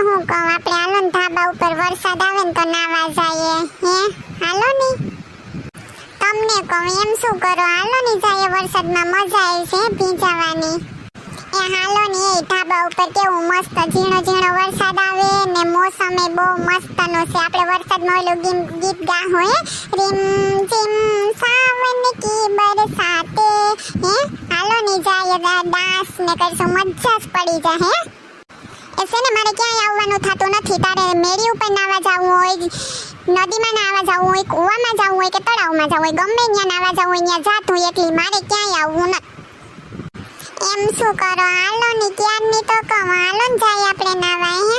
હું કહું, આપણે હાલો ને ધાબા ઉપર વરસાદ આવે ને તો નાવા જઈએ. હે હાલો ને, તમને કહું એમ શું કરો, હાલો ને જઈએ, વરસાદમાં મજા આવે છે ભીંજાવાની. એ હાલો ને, એ ધાબા ઉપર કેવું મસ્ત ઝીણો ઝીણો વરસાદ આવે ને મોસમ એ બહુ મસ્તનો છે. આપણે વરસાદમાં ઓલું ગીત ગાહો હે, રીમ ઝીમ સાવન કી બરસાતે. હે હાલો ને જાય ડાન્સ ને કરશું, મજા જ પડી જાય. હે એસે ને મારે ક્યાંય આવવાનું થતું નથી. તારે મેરી ઉપર નાવા જવું હોય, નદીમાં નાવા જવું હોય, કૂવામાં જવું હોય કે તળાવમાં જવું હોય, ગમે ત્યાં નાવા જવું હોય ત્યાં જાતું એટલી, મારે ક્યાંય આવવું નથી. એમ શું કરો, હાલો ને ક્યારની તો કહું, હાલો ને જાય આપણે નાવા. હે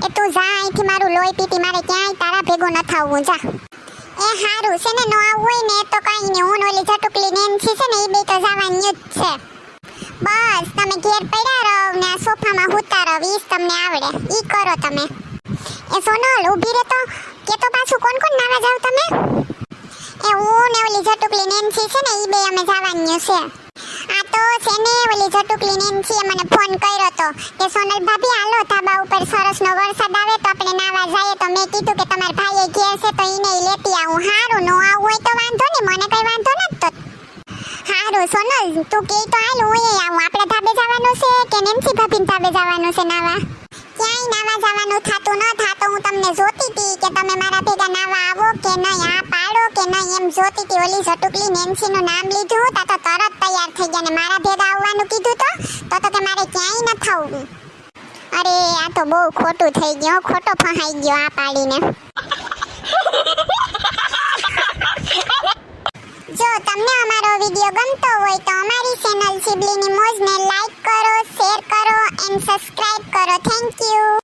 એ તું જા અહીંથી, મારું લોહી પીતી, મારે ક્યાંય તારા ભેગું ન થવું. જા એ હારું છે ને, ન આવવું હોય ને તો કઈ નહીં, હું ઓલી ઝટુકલી નેન્સી છે ને એ બે તો જવાની જ છે. બસ તમે ઘેર પડ્યા રહો ને આ સોફામાં હુતા રહો, ઈજ તમને આવડે, ઈ કરો તમે. એ સોનલ ઊભી રહે, તો કે તો પાછું કોણ કોણ નાવા જાવ તમે? એ હું ને ઓલી ઝટુકલી નેન્સી છે ને ઈ બે અમે જવાની છે. આ તો છે ને ઓલી ઝટુકલી નેન્સીએ મને ફોન કર્યો તો કે સોનલ ભાભી હાલો ધાબા ઉપર સરસનો વરસાદ આવે તો આપણે નાવા જઈએ. તો મેં કીધું કે તમારા ભાઈએ ઘેર છે તો ઈને લેતી આવું. હારું, નો આવું હોય તો વાંધો નહીં, મને કઈ વાંધો નથી. તો હારું સોનલ, તું કે તો હાલ હું એ આવું. આપણે ધાબે જવાનું છે કે નેન્સી ભાભીને ધાબે જવાનું છે નાવા? ક્યાંય નાવા જવાનું થાતું ન થાતો, હું તમને જોતી હતી કે તમે મારા ભેગા નાવા આવો કે નહીં, આ પાડો કે નહીં એમ જોતી હતી. ઓલી ઝટુકલી નેન્સીનું નામ લીધું તા તો તરત તૈયાર થઈ ગયા ને મારા ભેગા આવવાનું કીધું તો કે મારે ક્યાંય ન થવું. અરે આ તો બહુ ખોટું થઈ ગયું, ખોટો ફહાઈ ગયો આ પાડીને. જો તમને અમારો વિડિયો ગમતો હોય તો અમારી ચેનલ સિબલીની મોજને લાઈક કરો, શેર કરો એન્ડ સબસ્ક્રાઇબ કરો. Thank you.